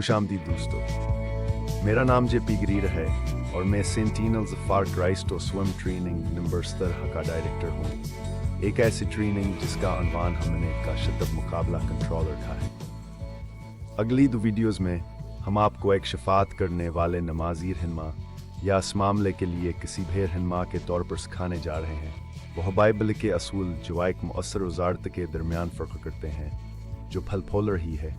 खुशामदीद दोस्तों, मेरा नाम जेपी ग्रीर है और मैं सेंटिनल्स फार क्राइस्टो स्विम ट्रेनिंग नंबर 17 का डायरेक्टर हूँ। एक ऐसी ट्रेनिंग जिसका अनवान हमने का शतब मुकाबला कंट्रोलर था है। अगली दो वीडियोस में हम आपको एक शफात करने वाले नमाजीर हिनमा या इस मामले के लिए किसी भेर हिनमा के तौर पर सिखाने जा रहे हैं। वह बाइबल के असूल जो एक मुअस्सर वजारत के दरमियान फ़र्क करते हैं, जो फल फूल रही है,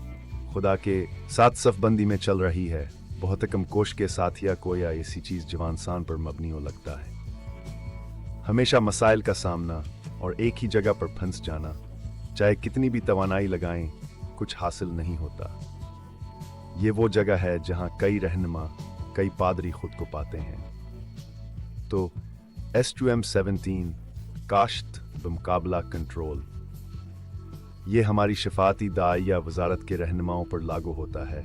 खुदा के साथ सफ़बंदी में चल रही है, बहुत कम कोश के साथ या कोई ऐसी चीज़ जो इंसान पर मबनी हो लगता है। हमेशा मसाइल का सामना और एक ही जगह पर फंस जाना, चाहे कितनी भी तवानाई लगाएं, कुछ हासिल नहीं होता। ये वो जगह है जहां कई रहनुमा, कई पादरी खुद को पाते हैं। तो S2M17 काश्त बमुकाबला कंट्रोल, ये हमारी शफाती दाई या वजारत के रहनुमाओं पर लागू होता है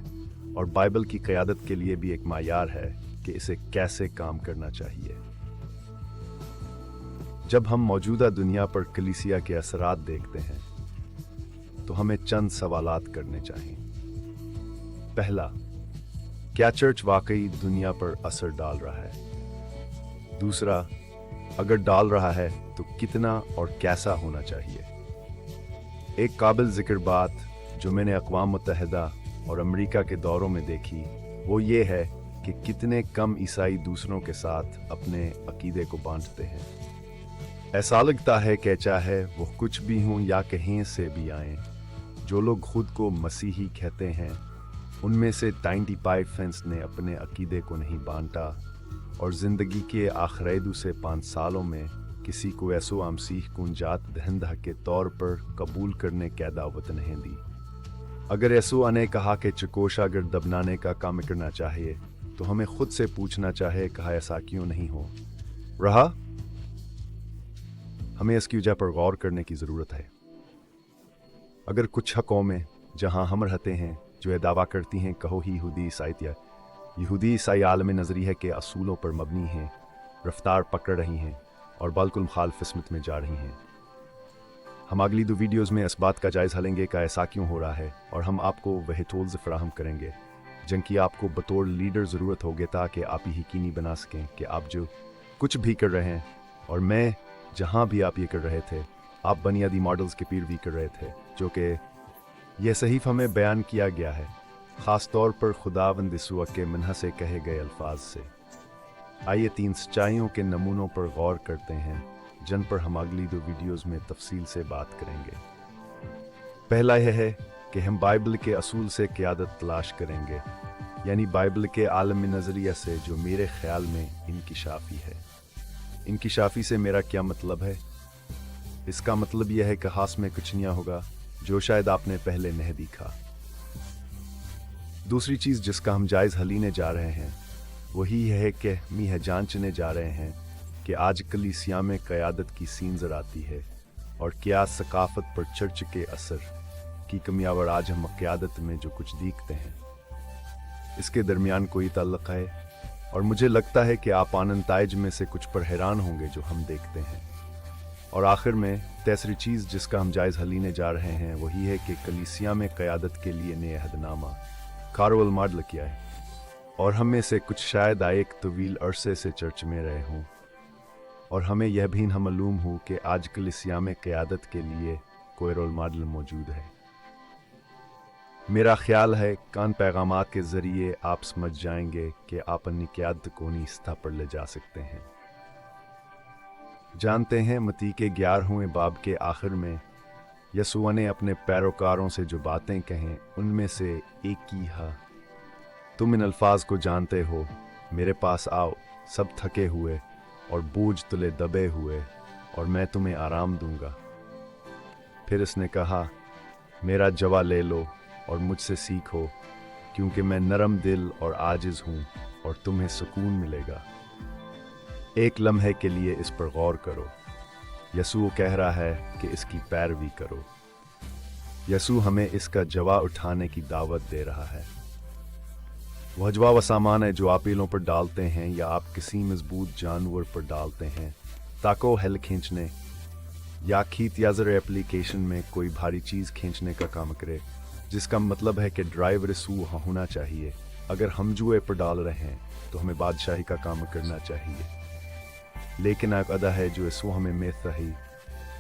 और बाइबल की क़यादत के लिए भी एक मायार है कि इसे कैसे काम करना चाहिए। जब हम मौजूदा दुनिया पर कलीसिया के असरात देखते हैं तो हमें चंद सवालात करने चाहिए। पहला, क्या चर्च वाकई दुनिया पर असर डाल रहा है? दूसरा, अगर डाल रहा है तो कितना और कैसा होना चाहिए? एक काबिल जिक्र बात जो मैंने अक़वाम मुत्तहिदा और अमेरिका के दौरों में देखी, वो ये है कि कितने कम ईसाई दूसरों के साथ अपने अकीदे को बांटते हैं। ऐसा लगता है कि चाहे वो कुछ भी हों या कहीं से भी आएं, जो लोग खुद को मसीही कहते हैं, उनमें से 95% ने अपने अकीदे को नहीं बांटा और ज़िंदगी के आखिरी से 5 सालों में किसी को ऐसो आमसीह कुंजात दहंदा के तौर पर कबूल करने की दावत नहीं दी। अगर ऐसो ने कहा कि चकोशा अगर दबनाने का काम करना चाहिए तो हमें खुद से पूछना चाहिए कहा ऐसा क्यों नहीं हो रहा। हमें इसकी वजह पर गौर करने की ज़रूरत है। अगर कुछ कौमें जहां हम रहते हैं जो ये दावा करती हैं कहो ही यहूदी ईसाई आलम नज़रिया के असूलों पर मबनी हैं, रफ्तार पकड़ रही हैं और बिल्कुल मुखालिफ किस्मत में जा रही हैं। हम अगली 2 वीडियोज़ में इस बात का जायज़ा लेंगे कि ऐसा क्यों हो रहा है और हम आपको वह टूल्स फराहम करेंगे जिनकी आपको बतौर लीडर ज़रूरत होगी ताकि आप ये यकीनी बना सकें कि आप जो कुछ भी कर रहे हैं और मैं जहाँ भी आप ये कर रहे थे, आप बुनियादी मॉडल्स की पैरवी कर रहे थे जो कि यह सहीफ़ा में बयान किया गया है, ख़ास तौर पर खुदावंद यीशु के मनह से कहे गए अल्फाज से। आइए 3 सच्चाइयों के नमूनों पर गौर करते हैं जिन पर हम अगली 2 वीडियोज़ में तफसील से बात करेंगे। पहला यह है कि हम बाइबल के असूल से क़यादत तलाश करेंगे, यानी बाइबल के आलमी नज़रिया से जो मेरे ख़्याल में इंकिशाफ़ी है। इंकिशाफ़ी से मेरा क्या मतलब है? इसका मतलब यह है कि खास में कुछ नहीं होगा जो शायद आपने पहले नहीं देखा। दूसरी चीज़ जिसका हम जायज़ लेने जा रहे हैं वही है कि हम यह जांचने जा रहे हैं कि आज कलीसिया में क़यादत की सीन नज़र आती है और क्या सकाफ़त पर चर्च के असर की कमियावर आज हम क़यादत में जो कुछ देखते हैं इसके दरमियान कोई ताल्लुक़ है। और मुझे लगता है कि आप आनंताइज में से कुछ पर हैरान होंगे जो हम देखते हैं। और आखिर में तीसरी चीज़ जिसका हम जायज़ा लेने जा रहे हैं वही है कि कलीसिया में क़यादत के लिए नए अहदनामा कारवल मॉडल किया है और हम में से कुछ शायद एक तवील अरसे से चर्च में रहे हों और हमें यह भी न मालूम हो कि आज कलीसिया में क़यादत के लिए कोई रोल मॉडल मौजूद है। मेरा ख्याल है कान पैगामात के ज़रिए आप समझ जाएंगे कि आप अपनी क़यादत को नहीं स्था पर ले जा सकते हैं। जानते हैं मत्ती के 11वें बाब के आखिर में यीशु ने अपने पैरोकारों से जो बातें कहें उनमें से एक की है, तुम इन अल्फाज को जानते हो, मेरे पास आओ सब थके हुए और बोझ तुले दबे हुए और मैं तुम्हें आराम दूंगा। फिर इसने कहा, मेरा जवा ले लो और मुझसे सीखो क्योंकि मैं नरम दिल और आजिज़ हूँ और तुम्हें सुकून मिलेगा। एक लम्हे के लिए इस पर गौर करो। यीशु कह रहा है कि इसकी पैरवी करो। यीशु हमें इसका जवा उठाने की दावत दे रहा है। वह जवा व सामान है जो आप पेलों पर डालते हैं या आप किसी मजबूत जानवर पर डालते हैं ताकि हेल खींचने या खीत या जर एप्लीकेशन में कोई भारी चीज़ खींचने का काम करे। जिसका मतलब है कि ड्राइवर यसू होना चाहिए। अगर हम जुए पर डाल रहे हैं तो हमें बादशाही का काम करना चाहिए, लेकिन एक अदा है जो यसू हमें सही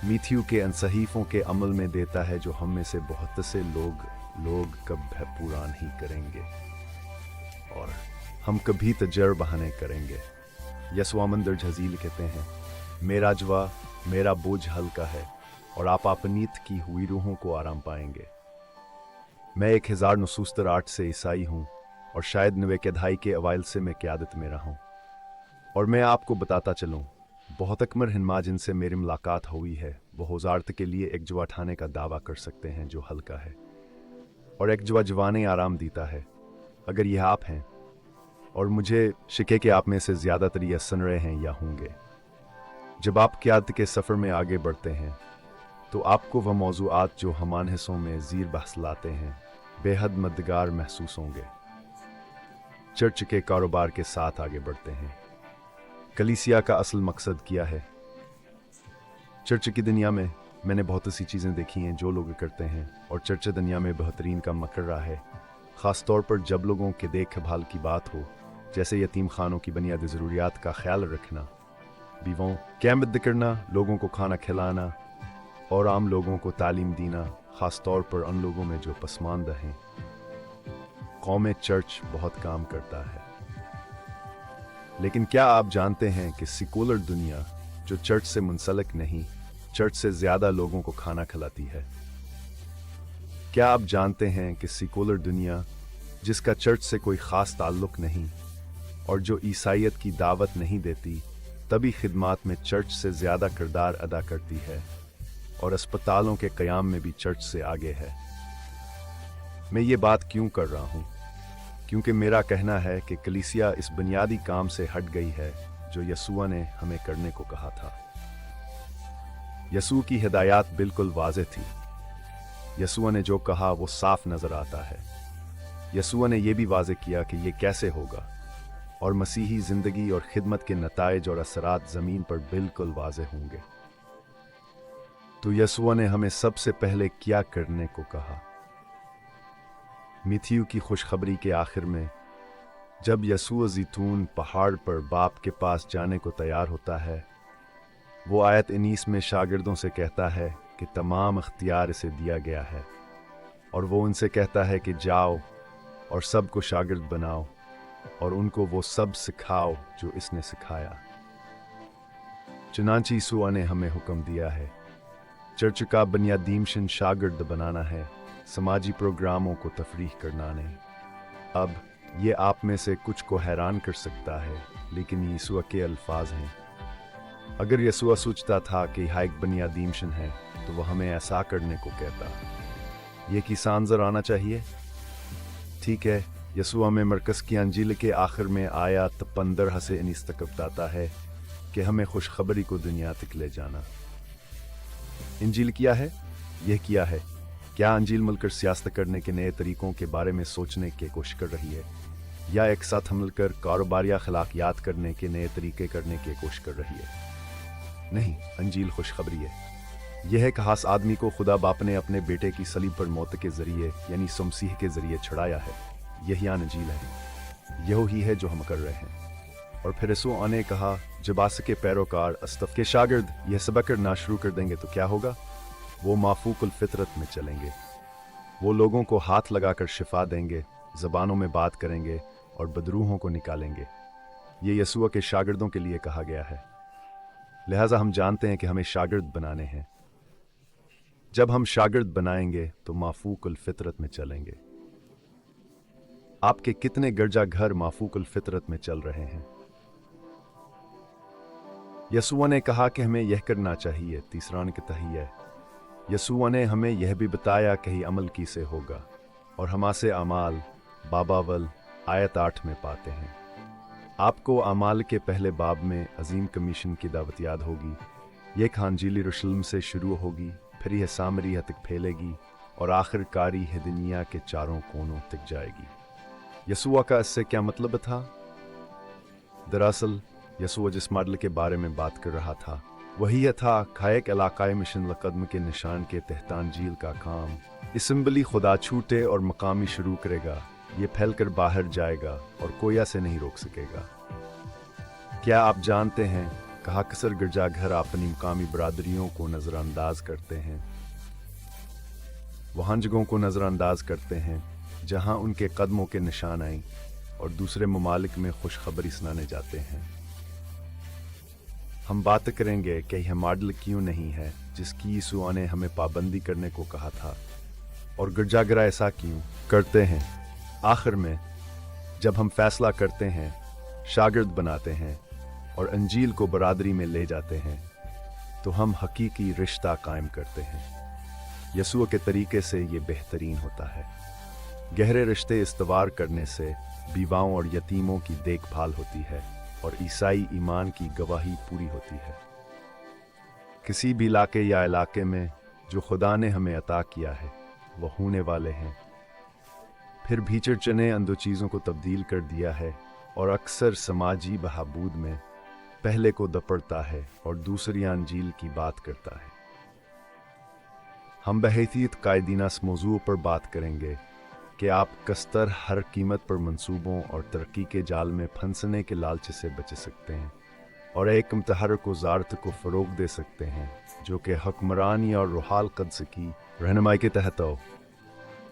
मीथ्यू के अनसहीफों के अमल में देता है, जो हम में से बहुत से लोग कभी पूरा नहीं करेंगे और हम कभी तजर्बा नहीं करेंगे। यसवामंदर झजील कहते हैं, मेरा जवा मेरा बोझ हल्का है और आप अपनीत की हुई रूहों को आराम पाएंगे। मैं 1908 से ईसाई हूँ और शायद 90 के दहाई के अवाइल से मैं क़यादत में रहा हूँ। और मैं आपको बताता चलूँ, बहुत अकमर हिन्मा जिनसे मेरी मुलाकात हुई है वो होजारत के लिए एक जवा ठाने का दावा कर सकते हैं जो हल्का है और एक जवा जवाने आराम देता है। अगर यह आप हैं, और मुझे शिके के आप में से ज़्यादातर यह सुन रहे हैं या होंगे, जब आप क़यादत के सफ़र में आगे बढ़ते हैं तो आपको वह मौज़ूआत जो हमान हिस्सों में ज़ीर बहस लाते हैं बेहद मददगार महसूस होंगे। चर्च के कारोबार के साथ आगे बढ़ते हैं। कलीसिया का असल मकसद क्या है? चर्च की दुनिया में मैंने बहुत सी चीज़ें देखी हैं जो लोग करते हैं, और चर्च दुनिया में बेहतरीन का मकर्रा है, ख़ास तौर पर जब लोगों के देखभाल की बात हो, जैसे यतीम खानों की बुनियादी ज़रूरियात का ख्याल रखना, बीवों की मदद करना, लोगों को खाना खिलाना और आम लोगों को तालीम देना, ख़ास तौर पर उन लोगों में जो पसमानदा हैं। कौम चर्च बहुत काम करता है। लेकिन क्या आप जानते हैं कि सेकुलर दुनिया जो चर्च से मुंसलिक नहीं, चर्च से ज़्यादा लोगों को खाना खिलाती है? क्या आप जानते हैं कि सेकुलर दुनिया जिसका चर्च से कोई ख़ास ताल्लुक़ नहीं और जो ईसाइयत की दावत नहीं देती, तभी खिदमात में चर्च से ज़्यादा किरदार अदा करती है और अस्पतालों के क़याम में भी चर्च से आगे है? मैं ये बात क्यों कर रहा हूँ? क्योंकि मेरा कहना है कि कलीसिया इस बुनियादी काम से हट गई है जो यसूआ ने हमें करने को कहा था। यसू की हिदायत बिल्कुल वाज़ेह थी। यसूआ ने जो कहा वो साफ नज़र आता है। यसूआ ने यह भी वाज़ेह किया कि ये कैसे होगा, और मसीही ज़िंदगी और खिदमत के नताइज और असरात ज़मीन पर बिल्कुल वाज़ेह होंगे। तो यसूआ ने हमें सबसे पहले क्या करने को कहा? मिथियु की खुशखबरी के आखिर में जब यसूआ ज़ैतून पहाड़ पर बाप के पास जाने को तैयार होता है, वो आयत 19 में शागिर्दों से कहता है कि तमाम अख्तियार इसे दिया गया है, और वो उनसे कहता है कि जाओ और सबको शागिर्द बनाओ और उनको वो सब सिखाओ जो इसने सिखाया। चुनांचे यसूआ ने हमें हुक्म दिया है, चर्च का बुनियादी मिशन शागिर्द बनाना है, समाजी प्रोग्रामों को तफरीह करना नहीं। अब ये आप में से कुछ को हैरान कर सकता है, लेकिन ये यसूआ के अल्फाज हैं। अगर यसूआ सोचता था कि यह एक बुनियादी मिशन है तो वह हमें ऐसा करने को कहता। ये किसान जर आना चाहिए। ठीक है, यसूआ में मरकज़ की अंजील के आखिर में आया 15 से 19 तक बताता है कि हमें खुशखबरी को दुनिया तक ले जाना। इंजील क्या है? यह किया है। क्या अंजील मिलकर सियासत करने के नए तरीकों के बारे में सोचने की कोशिश कर रही है, या एक साथ मिलकर कारोबार या खिलाकियात करने के नए तरीके करने की कोशिश कर रही है? नहीं, अंजील खुशखबरी है। यह है कि खास आदमी को खुदा बाप ने अपने बेटे की सलीब पर मौत के जरिए यानी मसीह के जरिए छड़ाया है। यही अंजील है, यही है जो हम कर रहे हैं। और फिर यसूआ ने कहा, जब आसिक के पैरोकार अस्तफ के शागिर्द यह सबक करना शुरू कर देंगे तो क्या होगा? वो माफूकुल फितरत में चलेंगे। वो लोगों को हाथ लगाकर शिफा देंगे, ज़बानों में बात करेंगे और बदरूहों को निकालेंगे। ये यसूआ के शागिर्दों के लिए कहा गया है। लिहाजा हम जानते हैं कि हमें शागिर्द बनाने हैं। जब हम शागिर्द बनाएंगे तो माफूकुल फितरत में चलेंगे। आपके कितने गिरजा घर माफूकुल फितरत में चल रहे हैं? यसूआ ने कहा कि हमें यह करना चाहिए। तीसरा के तहिया यसूआ ने हमें यह भी बताया कि ही अमल की से होगा, और हमासे अमाल बाबावल आयत 8 में पाते हैं। आपको अमाल के पहले बाब में अजीम कमीशन की दावत याद होगी। यह खानजील यरूशलेम से शुरू होगी, फिर यह सामरिया तक फैलेगी और आखिरकारी है दुनिया के चारों कोनों तक जाएगी। यसूआ का इससे क्या मतलब था? दरअसल यसूआ जिस मॉडल के बारे में बात कर रहा था वही था खायक इलाकाई मिशन लकदम के निशान के तहतान झील का काम। इसम्बली खुदा छूटे और मकामी शुरू करेगा, ये फैलकर बाहर जाएगा और कोई इसे नहीं रोक सकेगा। क्या आप जानते हैं कहा अक्सर गिरजाघर अपनी मकामी बरादरियों को नज़रअंदाज करते हैं, वहाँ जगहों को नज़रअंदाज करते हैं जहाँ उनके कदमों के निशान आए और दूसरे ममालिक में खुशखबरी सुनाने जाते हैं। हम बात करेंगे कि यह मॉडल क्यों नहीं है जिसकी यीशु ने हमें पाबंदी करने को कहा था, और गिरजाघर ऐसा क्यों करते हैं। आखिर में जब हम फैसला करते हैं, शागिर्द बनाते हैं और अंजील को बरादरी में ले जाते हैं, तो हम हकीकी रिश्ता कायम करते हैं। यीशु के तरीके से ये बेहतरीन होता है। गहरे रिश्ते इस्तवार करने से बीवाओं और यतीमों की देखभाल होती है और ईसाई ईमान की गवाही पूरी होती है। किसी भी इलाके या इलाके में जो खुदा ने हमें अता किया है वो होने वाले हैं। फिर भी चर्च ने अंदो चीज़ों को तब्दील कर दिया है और अक्सर समाजी बहाबूद में पहले को दपड़ता है और दूसरी अंजील की बात करता है। हम बहैसियत कायदीना इस मौजू पर बात करेंगे कि आप कस्तर हर कीमत पर मंसूबों और तरक्की के जाल में फंसने के लालच से बच सकते हैं और एक मुतहर्रिक वज़ारत को फ़रोग़ दे सकते हैं जो कि हुक्मरानी और रूहाल क़ुद्स की रहनुमाई के तहत हो।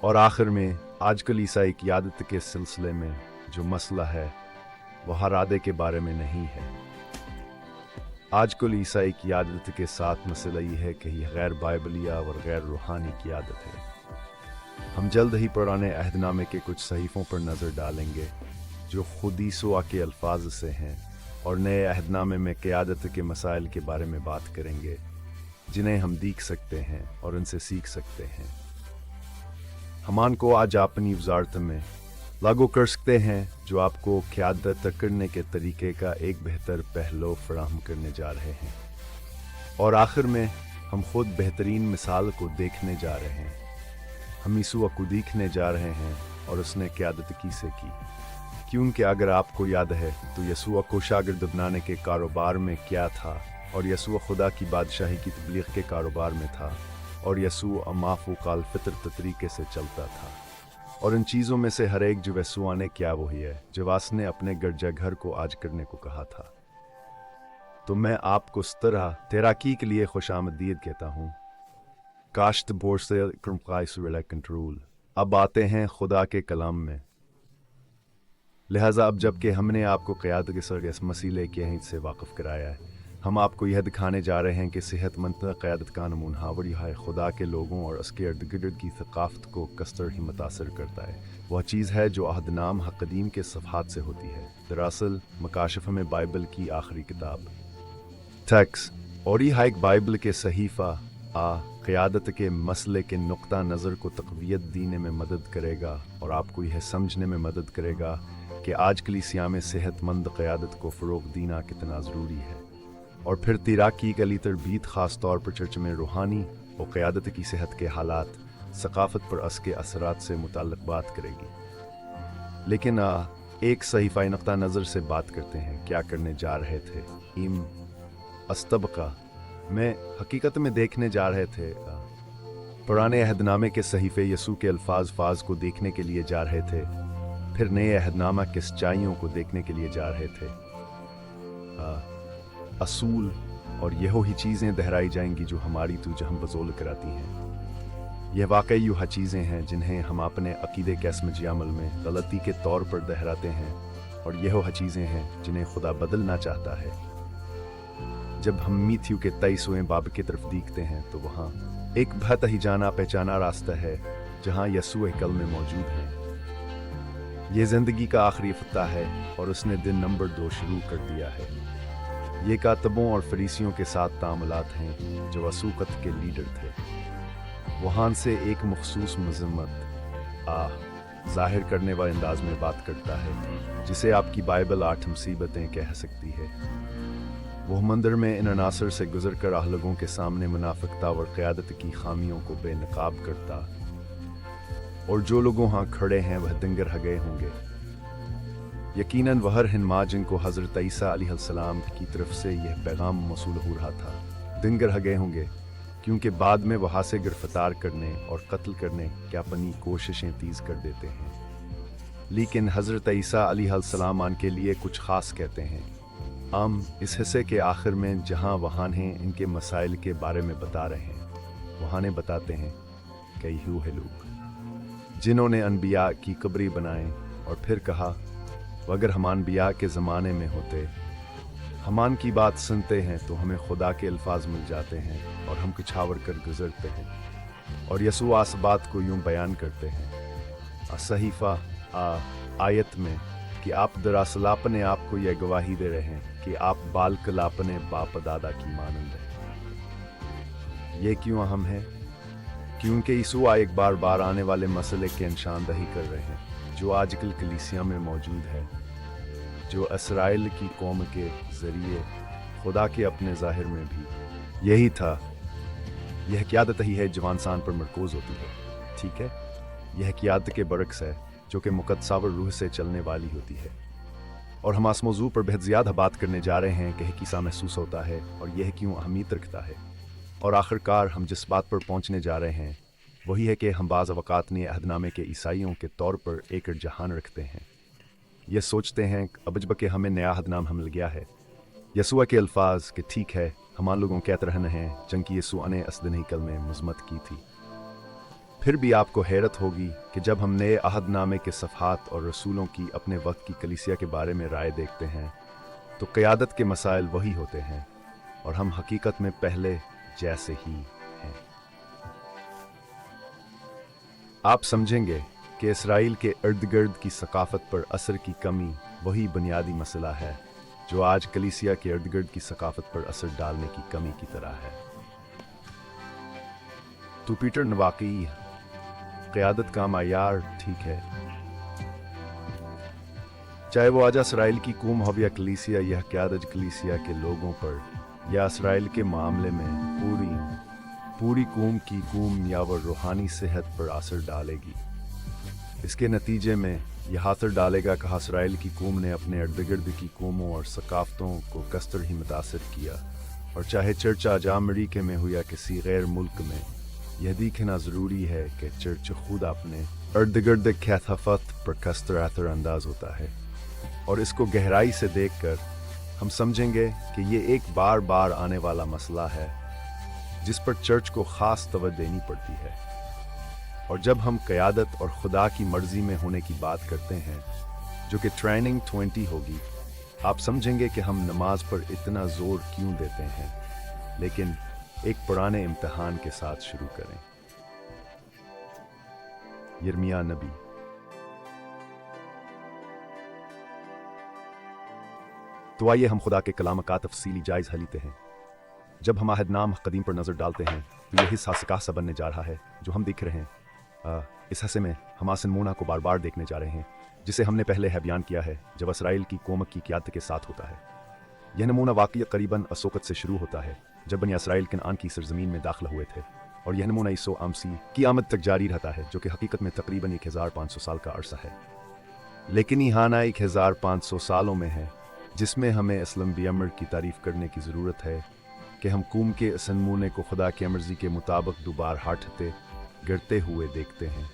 और आखिर में आजकल ईसाई क़ियादत के सिलसिले में जो मसला है वह इरादे के बारे में नहीं है। आजकल ईसाई क़ियादत के साथ मसला ये है कि यह गैर बाइबलिया और गैर रूहानी क़ियादत है। हम जल्द ही पुराने अहदनामे के कुछ सहीफ़ों पर नज़र डालेंगे जो खुद यीशु के अल्फाज से हैं और नए अहदनामे में क़ियादत के मसाइल के बारे में बात करेंगे जिन्हें हम देख सकते हैं और उनसे सीख सकते हैं। हमान को आज अपनी वज़ारत में लागू कर सकते हैं जो आपको क़ियादत करने के तरीके का एक बेहतर पहलू फराहम करने जा रहे हैं। और आखिर में हम खुद बेहतरीन मिसाल को देखने जा रहे हैं। हम यीशु को देखने जा रहे हैं और उसने क़ियादत की से की, क्योंकि अगर आपको याद है तो यीशु को शागिर्द बनाने के कारोबार में क्या था और यीशु खुदा की बादशाही की तबलीग के कारोबार में था और यीशु माफ़ूक़ाल फ़ितरत तरीके से चलता था। और इन चीज़ों में से हर एक जो यीशु ने किया वही है जो वास ने अपने गिरजाघर को आज करने को कहा था। तो मैं आपको इस तरह तैराकी के लिए खुशामदीद कहता हूँ। काश्त बोर से कंट्रोल। अब आते हैं खुदा के कलाम में। लिहाजा अब जबकि हमने आपको क़ियादत के सरगस मसीले के हैं से वाकिफ़ कराया है, हम आपको यह दिखाने जा रहे हैं कि सेहतमंद क़ियादत का नमून हावरी है खुदा के लोगों और उसके इर्द गिर्द की थकाफ़त को कस्तर ही मुतासर करता है। वह चीज़ है जो अहदनाम हक़दीम के सफ़हात से होती है। दरअसल मकाशिफ़ में बाइबल की आखिरी किताब टेक्स और यह एक बाइबल के सहीफ़ा क़ियादत के मसले के नुक्ता नज़र को तक़वियत देने में मदद करेगा और आपको यह समझने में मदद करेगा कि आज कलीसिया में सेहतमंद क़ियादत को फ़रोग़ देना कितना ज़रूरी है। और फिर तैराकी का ली तरबीत ख़ास तौर पर चर्च में रूहानी और क़ियादत की सेहत के हालात सकाफ़त पर उसके असरात से मुताल्लिक़ बात करेगी। लेकिन एक सहीफ़ाई नुक्ता नज़र से बात करते हैं क्या करने जा रहे थे। इम अस्तबका में हकीकत में देखने जा रहे थे पुराने अहदनामे के सहीफ़े यीशु के अल्फाज को देखने के लिए जा रहे थे। फिर नए अहदनामा के सच्चाइयों को देखने के लिए जा रहे थे। असूल और यहो ही चीज़ें दोहराई जाएंगी जो हमारी तुझ हम बजोल कराती हैं। यह वाकई यूँ चीज़ें हैं जिन्हें हम अपने अकीदे के असमजी अमल में गलती के तौर पर दोहराते हैं और यहो चीज़ें हैं जिन्हें खुदा बदलना चाहता है। जब हम मीथ्यू के 23वें बाब की तरफ देखते हैं तो वहाँ एक बहुत ही जाना पहचाना रास्ता है जहाँ यीशु कल में मौजूद है। ये ज़िंदगी का आखिरी फ़त्ता है और उसने दिन नंबर 2 शुरू कर दिया है। ये कातबों और फरीसियों के साथ तामुलात हैं जो वसूक़त के लीडर थे। वहाँ से एक मखसूस मज़म्मत ज़ाहिर करने वाले अंदाज में बात करता है जिसे आपकी बाइबल 8 मुसीबतें कह सकती है। वह मंदिर में इन अनासर से गुजर कर आह लोगों के सामने मुनाफिकता और क़ियादत की खामियों को बेनकाब करता और जो लोग वहाँ खड़े हैं वह दंगर हो गए होंगे। यकीनन वह हर हिन्मा जिनको हज़रत ईसा अलैहिस्सलाम की तरफ से यह पैगाम मौसूल हो रहा था। दिन गए होंगे, क्योंकि बाद में वहाँ से गिरफ्तार करने और कत्ल करने की अपनी कोशिशें तेज कर देते हैं। लेकिन हज़रत ईसा अलैहिस्सलाम के लिए कुछ ख़ास कहते हैं। हम इस हिस्से के आखिर में जहाँ वहाँ हैं इनके मसाइल के बारे में बता रहे हैं, वहाँ ने बताते हैं कि यूँ है लोग जिन्होंने अनबिया की कब्री बनाए और फिर कहा अगर हम अनबिया के ज़माने में होते, हमान की बात सुनते हैं तो हमें खुदा के अल्फाज मिल जाते हैं और हम कुछावर कर गुजरते हैं। और यसू आस बात को यूं बयान करते हैं सहीफा आयत में कि आप दरअसल अपने आप को यह गवाही दे रहे हैं कि आप बालकल अपने बाप दादा की मानंद हैं। ये क्यों अहम है? क्योंकि यीशु एक बार बार आने वाले मसले की निशानदही कर रहे हैं जो आजकल कलीसिया में मौजूद है, जो इसराइल की कौम के ज़रिए खुदा के अपने ज़ाहिर में भी यही था। यह क़यादत ही है जो इंसान पर मरकूज़ होती है, ठीक है? यह क़यादत के बरक्स है जो कि मुक़द्दसावर रूह से चलने वाली होती है। और हम इस मौजू पर बेहद ज़्यादा बात करने जा रहे हैं कि किसा महसूस होता है और यह क्यों अहमियत रखता है। और आखिरकार हम जिस बात पर पहुँचने जा रहे हैं वही है कि हम बाज़ अवक़ात ने अहदनामे के ईसाइयों के तौर पर एक जहान रखते हैं। यह सोचते हैं अब जब कि हमें नया अहदनाम मिल गया है, यसुआ के अल्फाज कि ठीक है हमारे लोगों कहते रहना है जंकि यसुआ ने असदन कल में मजम्मत की थी। फिर भी आपको हैरत होगी कि जब हम नए अहदनामे के सफ़हात और रसूलों की अपने वक्त की कलीसिया के बारे में राय देखते हैं तो क़यादत के मसाइल वही होते हैं और हम हकीकत में पहले जैसे ही हैं। आप समझेंगे कि इसराइल के इर्द गिर्द की सकाफत पर असर की कमी वही बुनियादी मसला है जो आज कलीसिया के इर्द गिर्द की सकाफत पर असर डालने की कमी की तरह है। तो पीटर ने वाकई क़यादत का मायार ठीक है, चाहे वो आज इसराइल की कौम हो या कलीसिया, यह क़यादत कलीसिया के लोगों पर या इसराइल के मामले में पूरी कौम की कौम या वो रूहानी सेहत पर असर डालेगी। इसके नतीजे में यह असर डालेगा कि इसराइल की कौम ने अपने इर्द गिर्द की कौमों और सकाफ़तों को कसर ही मुतासर किया। और चाहे चर्च आज अमरीका में हो या किसी गैर मुल्क में, यह देखना ज़रूरी है कि चर्च खुद अपने इर्द गिर्द कैथाफत पर कसर असर अंदाज होता है। और इसको गहराई से देखकर हम समझेंगे कि ये एक बार बार आने वाला मसला है जिस पर चर्च को ख़ास तवज्जो देनी पड़ती है। और जब हम क़यादत और खुदा की मर्ज़ी में होने की बात करते हैं जो कि ट्रेनिंग 20 होगी, आप समझेंगे कि हम नमाज पर इतना ज़ोर क्यों देते हैं। लेकिन एक पुराने इम्तिहान के साथ शुरू करें। यिर्मयाह नबी। तो आइए हम खुदा के कलाम का तफसीली जायज़ा लेते हैं। जब हम अहदनाम कदीम पर नज़र डालते हैं तो यही हिस्सा सा बनने जा रहा है जो हम देख रहे हैं। इस हिस्से में हम आसन नमूना को बार बार देखने जा रहे हैं जिसे हमने पहले है बयान किया है जब इसराइल की कौम की क़यादत के साथ होता है। यह नमूना वाक़ई करीबन असोकत से शुरू होता है जब बनी इसराइल कनान की सरज़मीन में दाखिल हुए थे, और यह नमूना ईसा मसीह की आमद तक जारी रहता है जो कि हकीकत में तकरीबन 1500 साल का अरसा है। लेकिन यहाना 1500 सालों में है जिसमें हमें असलम बियमर की तारीफ़ करने की ज़रूरत है कि हम कौम के इस नमूने को खुदा की मर्ज़ी के मुताबिक दोबारा हटते गिरते हुए देखते हैं।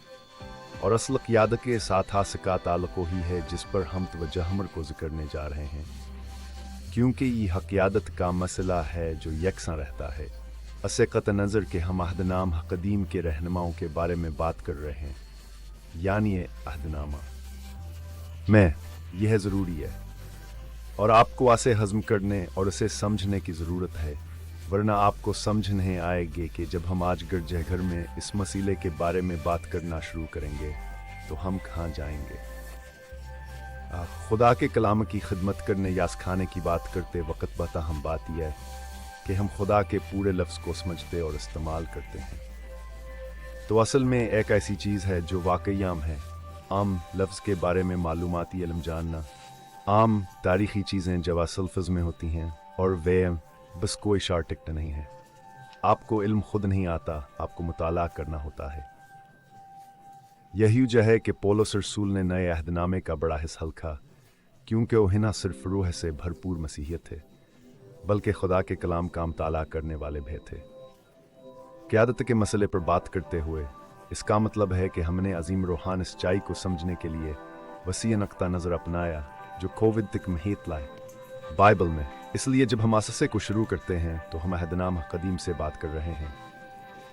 और असल क़यादत के साथ का ताल्लुक़ ही है जिस पर हम तवज्जो हमर को ज़िक्रने जा रहे हैं, क्योंकि यह क़यादत का मसला है जो यकसा रहता है। असे क़त नज़र के हम अहदनाम कदीम के रहनुमाओं के बारे में बात कर रहे हैं, यानी अहदनामा में यह ज़रूरी है और आपको इसे हज़म करने और इसे समझने की ज़रूरत है, वरना आपको समझ नहीं आएगी कि जब हम आज गिरजाघर में इस मसीले के बारे में बात करना शुरू करेंगे तो हम कहाँ जाएंगे। खुदा के कलाम की खिदमत करने या सिखाने की बात करते वक्त बता हम बात यह है कि हम खुदा के पूरे लफ्ज़ को समझते और इस्तेमाल करते हैं। तो असल में एक ऐसी चीज़ है जो वाकई आम है। आम लफ्ज़ के बारे में मालूमाती इल्म जानना, आम तारीख़ी चीज़ें जो असलफ़ज़ में होती हैं और वे बस कोई शार्ट टिकट नहीं है। आपको इल्म खुद नहीं आता, आपको मुताला करना होता है। यही वजह है कि पौलुस रसूल ने नए अहदनामे का बड़ा हिस्सा लिखा, क्योंकि वह ना सिर्फ रूह से भरपूर मसीहियत है बल्कि खुदा के कलाम का मुताला करने वाले भी थे। क़यादत के मसले पर बात करते हुए इसका मतलब है कि हमने अजीम रूहानी सच्चाई को समझने के लिए वसी नक्ता नज़र अपनाया जो कोविड तक महीत लाए बाइबल में। इसलिए जब हम अससे को शुरू करते हैं तो हम अहदनाम कदीम से बात कर रहे हैं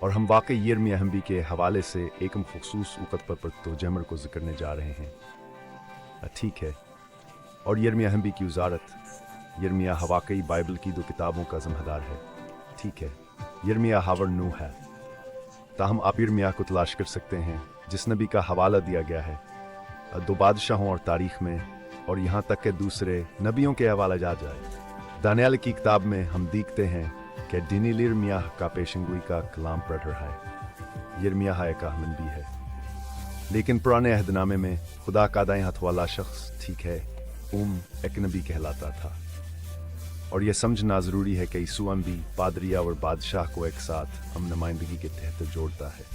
और हम वाकई यिर्मयाह हम्बी के हवाले से एक मखसूस उकत पर तो जमर को जिक्रने जा रहे हैं। ठीक है, और यिर्मयाह हम्बी की वजारत यिर्मयाह वाकई बाइबल की 2 किताबों का ज़िम्मेदार है। ठीक है, यिर्मयाह हावर नू है। ताहम आप यिर्मयाह को तलाश कर सकते हैं जिस नबी का हवाला दिया गया है 2 बादशाहों और तारीख में, और यहाँ तक कि दूसरे नबियों के हवाला जा जाए। दानियल की किताब में हम देखते हैं कि डिनिल यिर्मयाह का पेशंगोई का कलाम पढ़ रहा है। यिर्मयाह एक नबी है, लेकिन पुराने अहदनामे में खुदा का दाएं हाथ वाला शख्स ठीक है एक नबी कहलाता था। और यह समझना ज़रूरी है कि यीशु अम्बी पादरिया और बादशाह को एक साथ हम नुमाइंदगी के तहत जोड़ता है।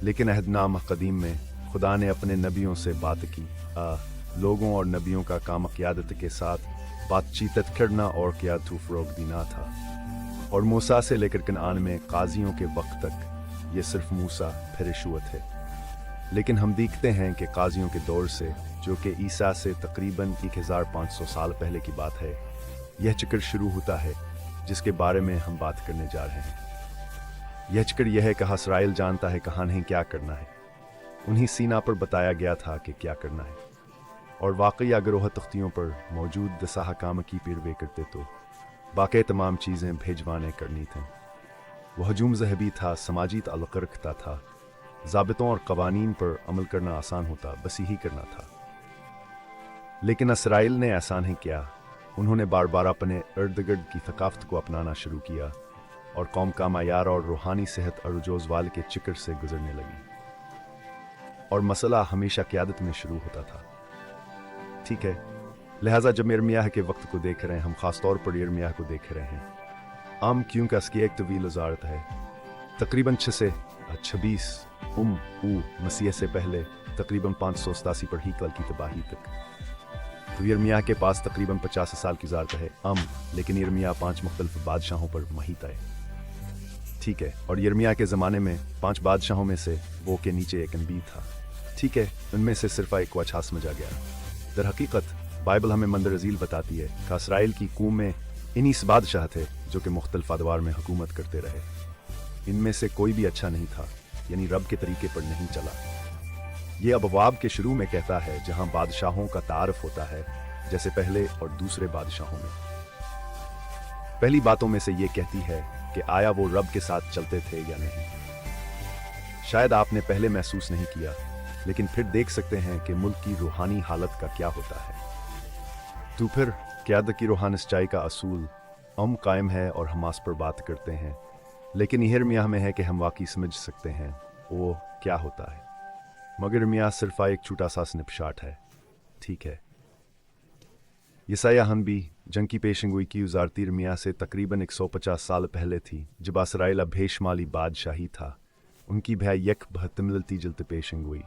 लेकिन अहदनाम कदीम में खुदा ने अपने नबियों से बात की। लोगों और नबियों का काम क़यादत के साथ बातचीत करना और क़यादत फ़रोग़ देना था। और मूसा से लेकर कनान में काजियों के वक्त तक ये सिर्फ मूसा फिर यशूअ थे। लेकिन हम देखते हैं कि काजियों के दौर से, जो कि ईसा से तकरीबन 1500 साल पहले की बात है, यह चक्र शुरू होता है जिसके बारे में हम बात करने जा रहे हैं। यह चक्र यह है कि इसराइल जानता है कहाँ नहीं क्या करना है। उन्हीं सीना पर बताया गया था कि क्या करना है, और वाकई अगर वह तख्तियों पर मौजूद दसाह काम की पैरवी करते तो बाकी तमाम चीज़ें भेजवाने करनी थीं। वह हजूम ज़हबी था, समाजी ताल्लुक़ रखता था, ज़ाबितों और कवानीन पर अमल करना आसान होता, बस यही करना था। लेकिन इसराइल ने ऐसा नहीं किया। उन्होंने बार बार अपने इर्द गिर्द की थकाफत को अपनाना शुरू किया और कौम का मायार और रूहानी सेहत अरुजोज़वाल के चिक्र से गुजरने लगी, और मसला हमेशा क़यादत में शुरू होता था। ठीक है, लिहाजा जब यिर्मयाह के वक्त को देख रहे हैं, हम ख़ास तौर पर यिर्मयाह को देख रहे हैं। आम क्योंकि इसकी एक तवील वजारत है, तकरीबन 6 से 26 मसीह से पहले तकरीबन 587 पर ही कल की तबाही तक। तो यिर्मयाह के पास तकरीबन 50 साल की ज़ारत है लेकिन यिर्मयाह 5 मुख्तलिफ बादशाहों पर महीत आए। ठीक है, और यिर्मयाह के ज़माने में 5 बादशाहों में से वो के नीचे एक नबी था। ठीक है, उनमें से सिर्फ एक को अच्छा समझा गया। दर हकीकत बाइबल हमें मंदर अजील बताती है कि इसराइल की कौम में इन्हीं बादशाह थे जो कि मुख्तलिफ अदवार में हुकूमत करते रहे। इनमें से कोई भी अच्छा नहीं था, यानी रब के तरीके पर नहीं चला। ये अबवाब के शुरू में कहता है जहां बादशाहों का तारफ होता है, जैसे पहले और दूसरे बादशाहों में। पहली बातों में से ये कहती है कि आया वो रब के साथ चलते थे या नहीं। शायद आपने पहले महसूस नहीं किया, लेकिन फिर देख सकते हैं कि मुल्क की रूहानी हालत का क्या होता है। तो फिर क़यादत की रूहानी सच्चाई का असूल कायम है और हम पर बात करते हैं, लेकिन यिर्मयाह में है कि हम वाकई समझ सकते हैं वो क्या होता है। मगर यिर्मयाह सिर्फ एक छोटा सा स्निपशॉट है। ठीक है, यसायाह हनबी जंग की पेशंगोई की वजारत यिर्मयाह से तकरीबन 150 साल पहले थी, जब इसराइल बेशमाली बादशाही था। उनकी भय यक बहत मिलती जुलती पेशंगोई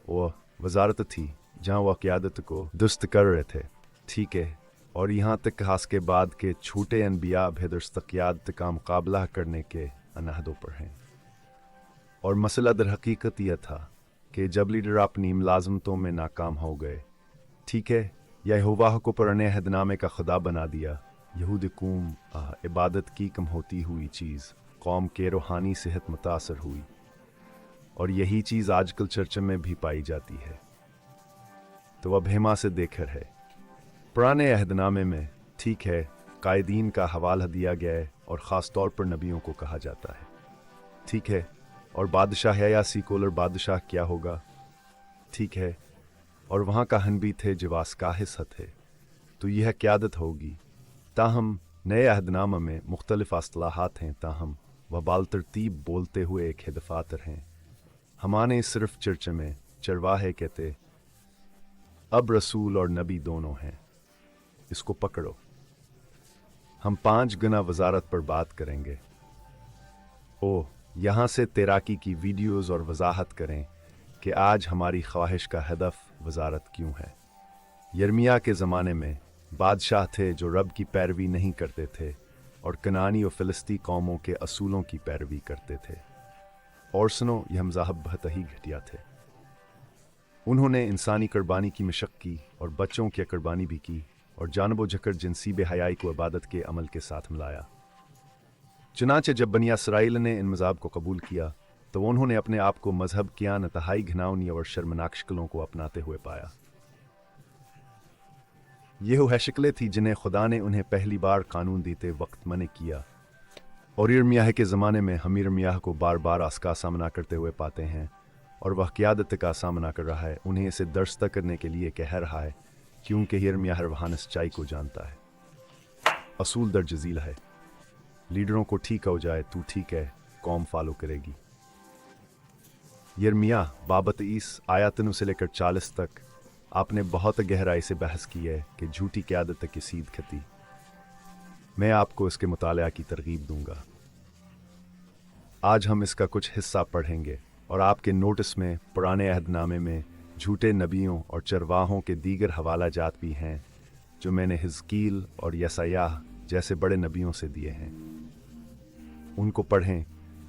वो वजारत थी जहाँ वह क़यादत को दुरुस्त कर रहे थे। ठीक है, और यहाँ तक खास के बाद के छोटे अनबिया भी क़यादत का मुकाबला करने के अनहदों पर हैं। और मसला दर हकीकत यह था कि जब लीडर अपनी मुलाजमतों में नाकाम हो गए, ठीक है, या यहोवा को पुराने अहदनामे का खुदा बना दिया, यहूदी कौम इबादत की कम होती हुई चीज़ कौम के रूहानी सेहत मुतासर हुई, और यही चीज़ आजकल चर्च में भी पाई जाती है। तो अब हेमा से देखकर है पुराने अहदनामे में, ठीक है, कायदीन का हवाला दिया गया है और ख़ास तौर पर नबियों को कहा जाता है। ठीक है, और बादशाह है या सीकोलर बादशाह क्या होगा। ठीक है, और वहाँ का हनबी थे जवास का हिस्सा थे, तो यह क़यादत होगी। ताहम नए अहदनामा में मुख्तलिफ असलाहात हैं, ताहम वह बाल तरतीब बोलते हुए एक हिदफातर हैं। हमारे सिर्फ चर्च में चरवाहे कहते अब रसूल और नबी दोनों हैं, इसको पकड़ो। हम 5 गुना वजारत पर बात करेंगे। यहाँ से तैराकी की वीडियोस और वजाहत करें कि आज हमारी ख्वाहिश का हदफ वजारत क्यों है। यिर्मयाह के ज़माने में बादशाह थे जो रब की पैरवी नहीं करते थे और कनानी और फिलिस्ती कौमों के असूलों की पैरवी करते थे। और सुनो, यह मज़ाहब बहुत ही घटिया थे। उन्होंने इंसानी कुर्बानी की मशक की और बच्चों की कुर्बानी भी की और जानबो जकर जिनसी बेहयाई को इबादत के अमल के साथ मिलाया। चुनाचे जब बनी इसराइल ने इन मज़ाहब को कबूल किया तो उन्होंने अपने आप को मजहब किया नतहाई घिनौनी और शर्मनाक शक्लों को अपनाते हुए पाया। ये वो है शक्लें थी जिन्हें खुदा ने उन्हें पहली बार कानून देते वक्त मने किया। और यिर्मयाह के ज़माने में हम यिर्मयाह को बार बार का सामना करते हुए पाते हैं और वह क़यादत का सामना कर रहा है, उन्हें इसे दरस्त करने के लिए कह रहा है, क्योंकि यिर्मयाह रूहानी सच्चाई को जानता है। असूल दर जजील है, लीडरों को ठीक हो जाए तू ठीक है, कौम फॉलो करेगी। यिर्मयाह बाबत इस आयतनों से लेकर 40 तक आपने बहुत गहराई से बहस की है कि झूठी क़यादत की सीध खती। मैं आपको इसके मुताला की तरगीब दूंगा। आज हम इसका कुछ हिस्सा पढ़ेंगे और आपके नोटिस में पुराने अहदनामे में झूठे नबियों और चरवाहों के दीगर हवाला जात भी हैं जो मैंने हिजकील और यसायाह जैसे बड़े नबियों से दिए हैं। उनको पढ़ें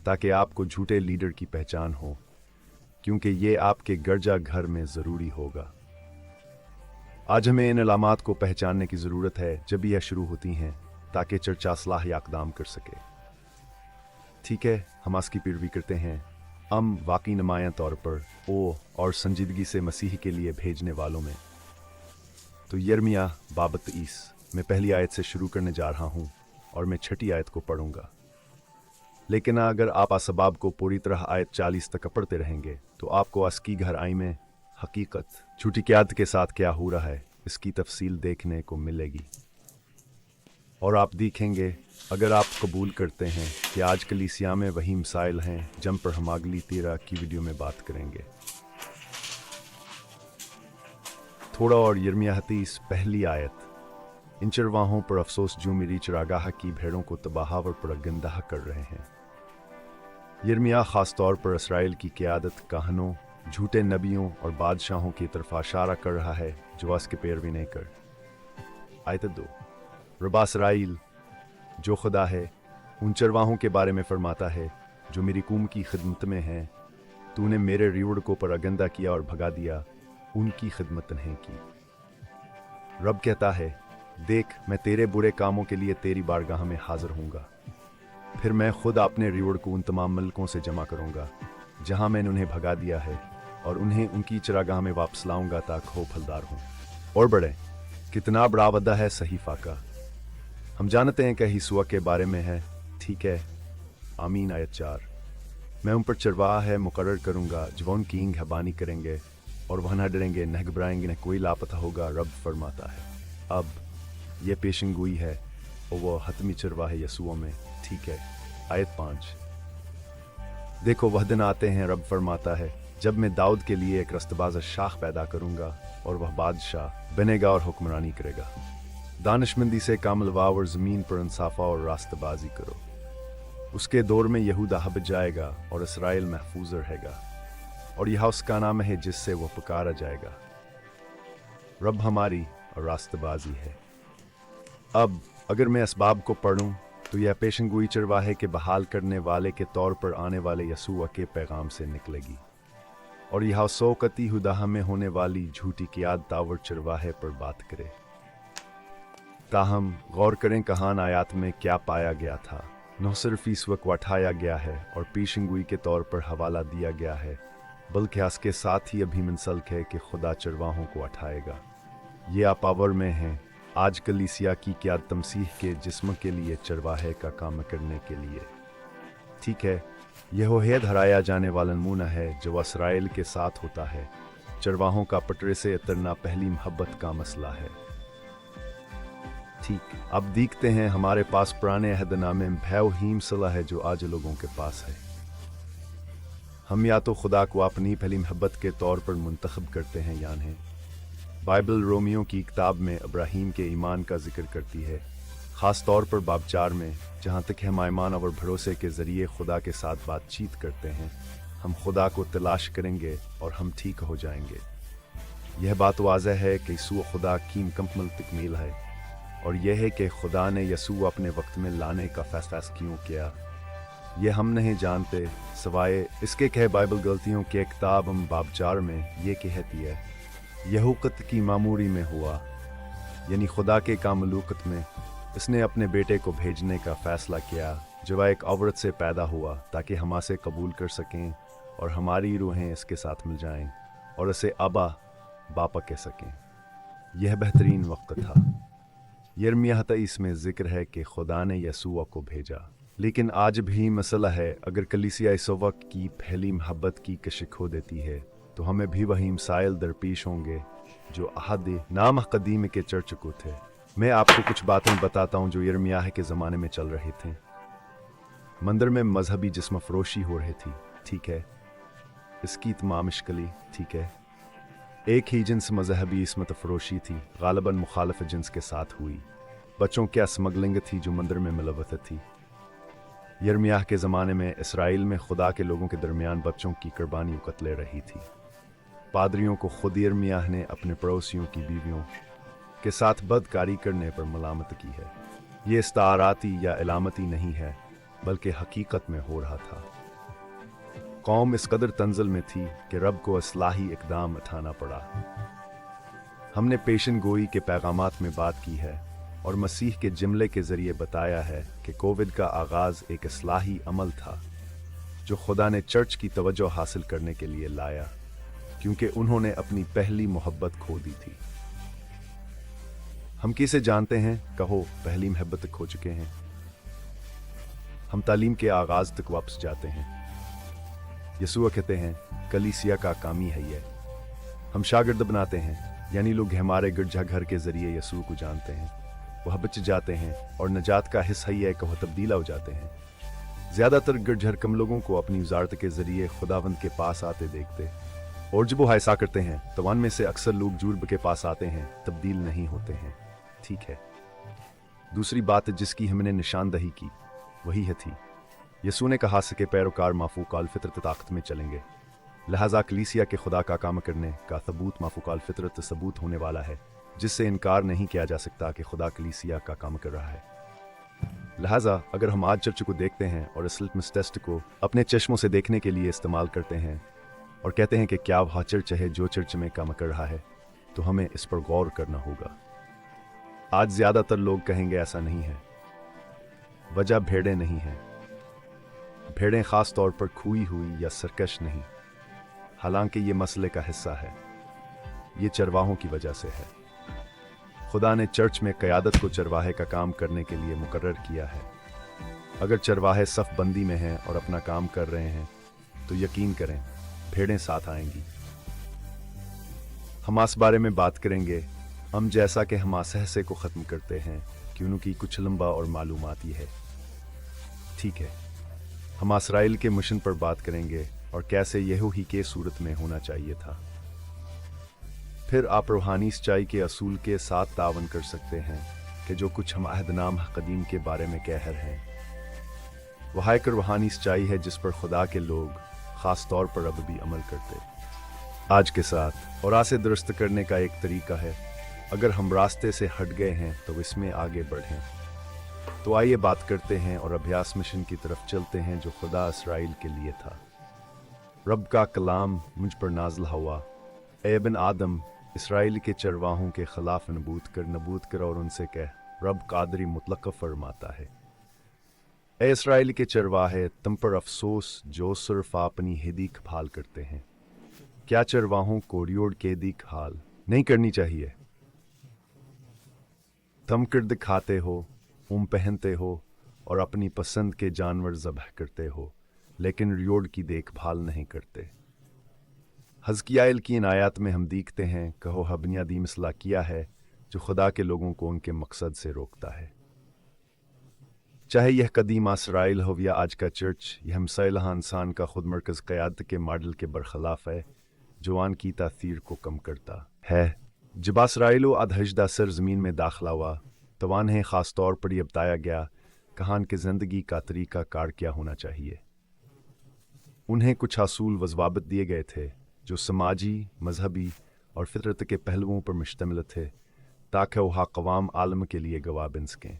ताकि आपको झूठे लीडर की पहचान हो, क्योंकि ये आपके गिरजा घर में ज़रूरी होगा। आज हमें इन अलामात को पहचानने की ज़रूरत है जब यह शुरू होती हैं, ताकि चर्चा सलाह या इक़दाम कर सके। ठीक है, हम इसकी पैरवी करते हैं। हम वाकई नुमायां तौर पर ओ और संजीदगी से मसीह के लिए भेजने वालों में। तो यिर्मयाह बाबत ईस मैं पहली आयत से शुरू करने जा रहा हूँ और मैं छठी आयत को पढ़ूंगा। लेकिन अगर आप असबाब को पूरी तरह आयत 40 तक पढ़ते रहेंगे तो आपको अस्की गहराई में हकीकत झूठी क़यादत के साथ क्या हो रहा है इसकी तफसील देखने को मिलेगी। और आप देखेंगे, अगर आप कबूल करते हैं कि आज कलीसिया में वही मसाइल हैं जिन पर हम अगली 13 की वीडियो में बात करेंगे। थोड़ा और यिर्मयाह 30 पहली आयत। इन चरवाहों पर अफसोस जो मेरी चरागाह की भेड़ों को तबाह और परगंदा कर रहे हैं। यिर्मयाह खास तौर पर इसराइल की क़यादत, काहनों, झूठे नबियों और बादशाहों की तरफ इशारा कर रहा है जो उसके पैरवी नहीं कर। आयत 2। रब इसराइल जो खुदा है उन चरवाहों के बारे में फरमाता है जो मेरी कौम की खिदमत में हैं, तूने मेरे रीवड़ को परगंदा किया और भगा दिया, उनकी खिदमत नहीं की। रब कहता है, देख मैं तेरे बुरे कामों के लिए तेरी बारगाह में हाजिर हूँगा, फिर मैं खुद अपने रीवड़ को उन तमाम मुल्कों से जमा करूँगा जहाँ मैंने उन्हें भगा दिया है और उन्हें उनकी चरागाह में वापस लाऊंगा ताकि वो फलदार हों और बढ़े। कितना बड़ा वादा है सहीफा का। हम जानते हैं कि हिस्सा के बारे में है, ठीक है। आमीन। आयत 4। मैं उन पर चरवाहा है मुकर्रर करूँगा जो उनकी निगहबानी करेंगे और वह न डरेंगे न घबराएंगे न कोई लापता होगा, रब फरमाता है। अब यह पेशनगोई है और वह हतमी चरवाहे यसूआ में, ठीक है। आयत 5। देखो वह दिन आते हैं, रब फरमाता है, जब मैं दाऊद के लिए एक रस्तबाज शाख पैदा करूँगा और वह बादशाह बनेगा और हुक्मरानी करेगा। दानिशमंदी से कामलवा और ज़मीन पर इंसाफा और रास्तबाजी करो। उसके दौर में यहूदा हब जाएगा और इसराइल महफूज रहेगा और यह उसका नाम है जिससे वह पुकारा जाएगा। रब हमारी और रास्तबाजी है। अब अगर मैं इसबाब को पढ़ूं तो यह पेशनगोई चरवाहे के बहाल करने वाले के तौर पर आने वाले यसूआ के पैगाम से निकलेगी और यह सौकती हुदाह में होने वाली झूठी क़यादत और चरवाहे पर बात करे। ताहम गौर करें कहान आयात में क्या पाया गया था। न सिर्फ इस वक्त उठाया गया है और पेशनगोई के तौर पर हवाला दिया गया है, बल्कि इसके साथ ही अभी मुंसलिक है कि खुदा चरवाहों को उठाएगा। ये अपावर में है आज कलीसिया की क़यादत मसीह के जिस्म के लिए चरवाहे का काम करने के लिए, ठीक है। यह वह धराया जाने वाला नमूना है जो इसराइल के साथ होता है। चरवाहों का पटरे से उतरना पहली मोहब्बत का मसला है, ठीक। अब देखते हैं हमारे पास पुराने अहदनामे में भयहीम सलाह है जो आज लोगों के पास है। हम या तो खुदा को अपनी पहली मोहब्बत के तौर पर मुंतखब करते हैं या नहीं। बाइबल रोमियो की किताब में इब्राहीम के ईमान का जिक्र करती है, ख़ास तौर पर बाब 4 में, जहाँ तक हम ईमान और भरोसे के ज़रिए खुदा के साथ बातचीत करते हैं। हम खुदा को तलाश करेंगे और हम ठीक हो जाएंगे। यह बात वाज़ह है कि यीशु खुदा की मुकम्मल तकमील है और यह है कि खुदा ने यसू अपने वक्त में लाने का फैसला क्यों किया। ये हम नहीं जानते, सवाए इसके कह बाइबल गलतियों के किताब बाब 4 में ये कहती है यहूकत की मामूरी में हुआ, यानी खुदा के कामलूकत में इसने अपने बेटे को भेजने का फैसला किया जो वह एक औरत से पैदा हुआ ताकि हम इसे कबूल कर सकें और हमारी रूहें इसके साथ मिल जाएं और इसे अबा बापा कह सकें। यह बेहतरीन वक्त था। यिर्मयाह 23 में जिक्र है कि खुदा ने यसूआ को भेजा, लेकिन आज भी मसला है, अगर कलीसिया इस वक्त की पहली मोहब्बत की कश खो देती है तो हमें भी वही मसाइल दरपेश होंगे जो अहद नाम कदीम के चर्च को थे। मैं आपको कुछ बातें बताता हूँ जो यिर्मयाह के ज़माने में चल रहे थे। मंदिर में मजहबी जिस्म फरोशी हो रही थी, ठीक है, इसकी तमाम इश्कली, ठीक है। एक ही जिन्स मजहबी इसमत फरोशी थी, गालिबन मुखालिफ जिन्स के साथ हुई। बच्चों क्या स्मगलिंग थी जो मंदिर में मिलवत थी। यिर्मयाह के ज़माने में इसराइल में खुदा के लोगों के दरमियान बच्चों की कुर्बानी कत्ले रही थी। पादरियों को खुद यिर्मयाह ने अपने पड़ोसियों की बीवियों के साथ बदकारी करने पर मलामत की है। ये इस्ताराती या इलामती नहीं है, बल्कि हकीकत में हो रहा था। कौम इस कदर तंजल में थी कि रब को इस्लाही इकदाम उठाना पड़ा। हमने पेशन गोई के पैगामात में बात की है और मसीह के जुमले के जरिए बताया है कि कोविड का आगाज एक इस्लाही अमल था जो खुदा ने चर्च की तवज्जो हासिल करने के लिए लाया, क्योंकि उन्होंने अपनी पहली मोहब्बत खो दी थी। हम किसे जानते हैं, कहो पहली मोहब्बत खो चुके हैं। हम तालीम के आगाज तक वापस जाते हैं। यसुआ कहते हैं कलीसिया का काम ही है ये। हम शागिर्द बनाते हैं, यानी लोग हमारे गिरजाघर के जरिए यसू को जानते हैं, वह बच जाते हैं और नजात का हिस्सा ही है कि वह तब्दीला हो जाते हैं। ज्यादातर गिरजहर कम लोगों को अपनी वजारत के जरिए खुदावंद के पास आते देखते, और जब वो हायसा करते हैं तो वन में से अक्सर लोग जुर्ब के पास आते हैं, तब्दील नहीं होते हैं, ठीक है। दूसरी बात जिसकी हमने निशानदही की वही है थी यसू ने कहा सके पैरोकार माफूकाल फितरत ताकत में चलेंगे। लिहाजा कलीसिया के खुदा का काम करने का सबूत माफूकाल फितरत सबूत होने वाला है, जिससे इनकार नहीं किया जा सकता कि खुदा कलीसिया का काम कर रहा है। लिहाजा अगर हम आज चर्च को देखते हैं और इस लिटमस टेस्ट को अपने चश्मों से देखने के लिए इस्तेमाल करते हैं और कहते हैं कि क्या वह चर्च है जो चर्च में काम कर रहा है, तो हमें इस पर गौर करना होगा। आज ज्यादातर लोग कहेंगे ऐसा नहीं है। वजह भेड़ें नहीं है। भेड़ें खास तौर पर खुई हुई या सरकश नहीं, हालांकि ये मसले का हिस्सा है। ये चरवाहों की वजह से है। खुदा ने चर्च में क़यादत को चरवाहे का काम करने के लिए मुकर्रर किया है। अगर चरवाहे सफ बंदी में हैं और अपना काम कर रहे हैं तो यकीन करें भेड़ें साथ आएंगी। हम इस बारे में बात करेंगे, हम जैसा कि हम सहसे को ख़त्म करते हैं कि उनकी कुछ लंबा और मालूमाती है, ठीक है। हम इसराइल के मिशन पर बात करेंगे और कैसे यहू ही के सूरत में होना चाहिए था। फिर आप रूहानी सच्चाई के असूल के साथ तावन कर सकते हैं कि जो कुछ हम अहदनाम कदीम के बारे में कह रहे हैं वह एक रूहानी सच्चाई है जिस पर खुदा के लोग खास तौर पर अब भी अमल करते। आज के साथ और आसे दुरुस्त करने का एक तरीका है, अगर हम रास्ते से हट गए हैं तो इसमें आगे बढ़ें। तो आइए बात करते हैं और अभ्यास मिशन की तरफ चलते हैं जो खुदा इसराइल के लिए था। रब का कलाम मुझ पर नाज़िल हुआ, ए इब्न आदम, इसराइल के चरवाहों के खिलाफ नबूत कर और उनसे कह, रब कादरी मुतलक फरमाता है, ए इसराइल के चरवाहे, तुम पर अफसोस जो सिर्फ अपनी ही देखभाल करते हैं। क्या चरवाहों को रियोड़ के देखभाल नहीं करनी चाहिए? तुम किर्द खाते हो, ऊन पहनते हो और अपनी पसंद के जानवर ज़बह करते हो, लेकिन रियोड़ की देखभाल नहीं करते। हज़कियाल की इन आयत में हम देखते हैं कहो बुनियादी मसला किया है जो खुदा के लोगों को उनके मकसद से रोकता है। चाहे यह कदीम इसराइल हो या आज का चर्च, यह मसइला इंसान का खुद मरकज़ क़यादत के मॉडल के बरखिलाफ़ है जो आन की तासीर को कम करता है। जब इसराइल अधहजदा सर ज़मीन में दाखिला हुआ तो उन्हें ख़ास तौर पर यह बताया गया कहान की ज़िंदगी का तरीका कार क्या होना चाहिए। उन्हें कुछ असूल व ज़वाबित दिए गए थे जो समाजी, मजहबी और फितरत के पहलुओं पर मुश्तमिल थे, ताकि वह कवाम आलम के लिए गवाह बन सकें।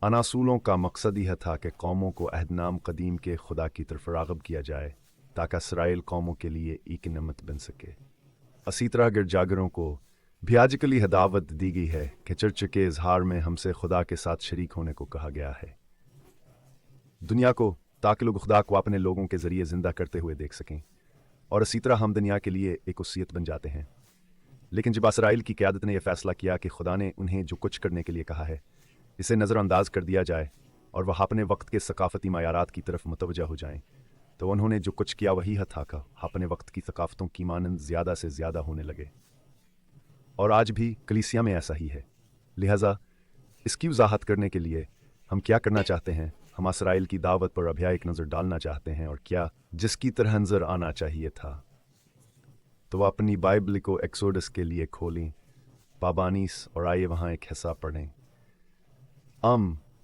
अन असूलों का मकसद यह था कि कौमों को अहदनाम कदीम के खुदा की तरफ राग़िब किया जाए ताकि इसराइल कौमों के लिए एक नमत बन सके। इसी तरह गिरजागरों को भी आजकल यह दावत दी गई है कि चर्च के इजहार में हमसे खुदा के साथ शरीक होने को कहा गया है दुनिया को, ताकि लोग खुदा को अपने लोगों के ज़रिए ज़िंदा करते हुए देख सकें, और इसी तरह हम दुनिया के लिए एक वसीयत बन जाते हैं। लेकिन जब इसराइल की क़यादत ने यह फ़ैसला किया कि खुदा ने उन्हें जो कुछ करने के लिए कहा है इसे नज़रअंदाज कर दिया जाए और वह अपने वक्त के सकाफ़ती मायारात की तरफ मुतवज्जा हो जाएं, तो उन्होंने जो कुछ किया वही था कि अपने वक्त की सकाफ़तों की मानंद ज़्यादा से ज़्यादा होने लगे। और आज भी कलीसिया में ऐसा ही है। लिहाजा इसकी वजाहत करने के लिए हम क्या करना चाहते हैं, हम इसराइल की दावत पर अभी एक नज़र डालना चाहते हैं और क्या जिसकी तरह नज़र आना चाहिए था। तो अपनी बाइबल को एक्सोडस के लिए खोलें, पाबानीस, और आइए वहाँ एक हिस्सा पढ़ें।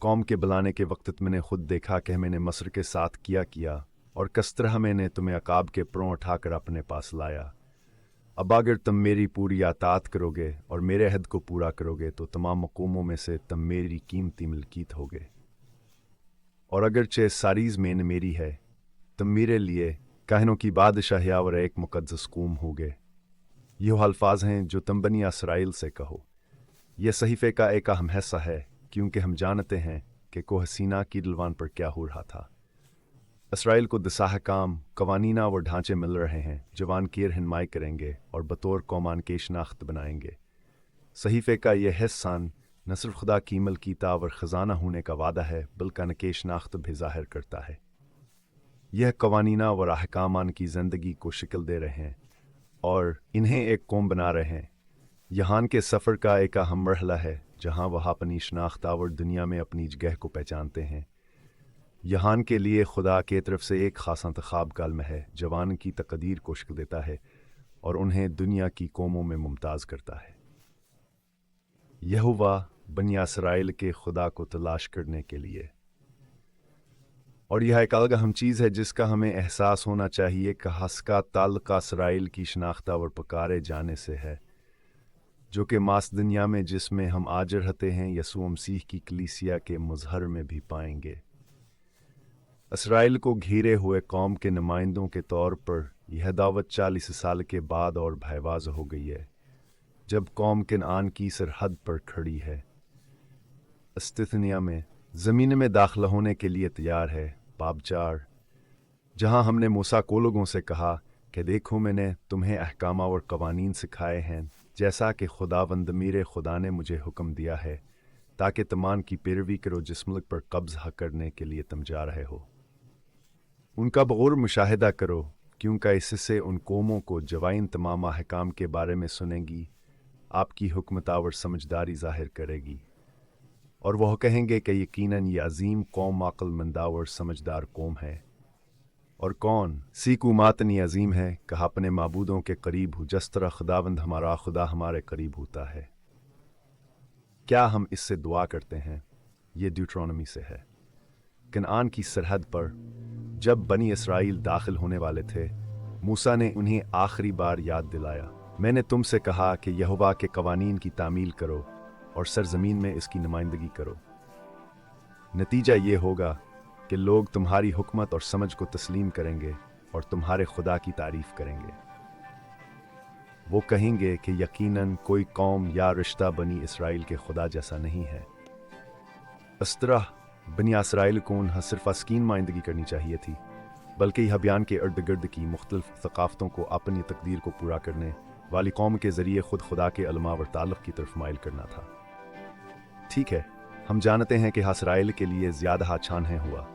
कौम के बुलाने के वक्त मैंने खुद देखा कि मैंने मस्र के साथ किया और किस तरह मैंने तुम्हें अकाब के प्रों उठाकर अपने पास लाया। अब अगर तुम मेरी पूरी अतात करोगे और मेरे अहद को पूरा करोगे तो तमाम मकूमों में से तुम मेरी कीमती मिल्कियत होगे, और अगरचे सारी ज़मीन मेरी है, तुम मेरे लिए काहिनों की बादशाही और एक मुकद्दस कौम होगे। ये अल्फाज हैं जो तुम बनी इसराइल से कहो। यह सहीफ़े का एक अहम हिस्सा है, क्योंकि हम जानते हैं कि कोह सीना की डलवान पर क्या हो रहा था। इसराइल को दसाहकाम, कवानीना और ढांचे मिल रहे हैं, जवान की रहनुमाई करेंगे और बतौर कौमान के शनाख्त बनाएंगे। सहीफ़े का यह हिस्सा न सिर्फ खुदा की मलकीता और ख़जाना होने का वादा है, बल्कि न शनाख्त भी ज़ाहिर करता है। यह कवानीना और अहकामान की ज़िंदगी को शक्ल दे रहे हैं और इन्हें एक कौम बना रहे हैं। यहाँ के सफ़र का एक अहम मरहला है जहाँ वह अपनी शनाख्त और दुनिया में अपनी जगह को पहचानते हैं। यहाँ के लिए खुदा के तरफ से एक ख़ास इंतखाब कालम है, जवान की तकदीर को शक्ल देता है और उन्हें दुनिया की कौमों में मुमताज़ करता है। यहोवा बनी इसराइल के खुदा को तलाश करने के लिए। और यह एक अलग अहम चीज़ है जिसका हमें एहसास होना चाहिए कि हस्का ताल्लुक इसराइल की शनाख्त और पुकारे जाने से है, जो कि मास दुनिया में जिसमें हम आज रहते हैं यसू मसीह की कलीसिया के मुजहर में भी पाएंगे। इसराइल को घिरे हुए कौम के नुमाइंदों के तौर पर यह दावत 40 साल के बाद और भयवाज़ हो गई है, जब कौम कनान की सरहद पर खड़ी है, इस्तिथनिया में ज़मीन में दाखिल होने के लिए तैयार है। बाब 4, जहाँ हमने मूसा को लोगों से कहा कि देखो मैंने तुम्हें अहकाम और कवानीन सिखाए हैं, जैसा कि खुदावंद मेरे खुदा ने मुझे हुक्म दिया है, ताकि तमान की पैरवी करो जिस मुल्क पर कब्ज़ा करने के लिए तुम जा रहे हो। उनका बगौर मुशाहिदा करो, क्योंकि इससे उन कौमों को जवाइन तमाम अहकाम के बारे में सुनेंगी, आपकी हुक्मत और समझदारी ज़ाहिर करेगी, और वह कहेंगे कि यकीनन ये अजीम कौम अक्लमंदा और समझदार कौम है। और कौन सी कुमातनी अजीम है कि अपने माबूदों के करीब हो जिस तरह खुदावंद हमारा खुदा हमारे करीब होता है। क्या हम इससे दुआ करते हैं? ये ड्यूट्रोनमी से है। कनान की सरहद पर जब बनी इसराइल दाखिल होने वाले थे, मूसा ने उन्हें आखिरी बार याद दिलाया, मैंने तुमसे कहा कि यहोवा के कवानीन की तामील करो और सरजमीन में इसकी नुमाइंदगी करो। नतीजा ये होगा कि लोग तुम्हारी हुकमत और समझ को तस्लीम करेंगे और तुम्हारे खुदा की तारीफ करेंगे। वो कहेंगे कि यकीनन कोई कौम या रिश्ता बनी इसराइल के खुदा जैसा नहीं है। इस तरह बनी इसराइल को उन्हें सिर्फ अस्कीन माइंदगी करनी चाहिए थी, बल्कि यह बयान के इर्द गिर्द की मुख्तलिफ सकाफ़तों को अपनी तकदीर को पूरा करने वाली कौम के ज़रिए खुद खुदा के अलमा व ताल्लुक़ की तरफ माइल करना था। ठीक है, हम जानते हैं कि इसराइल के लिए ज़्यादा आसान है हुआ,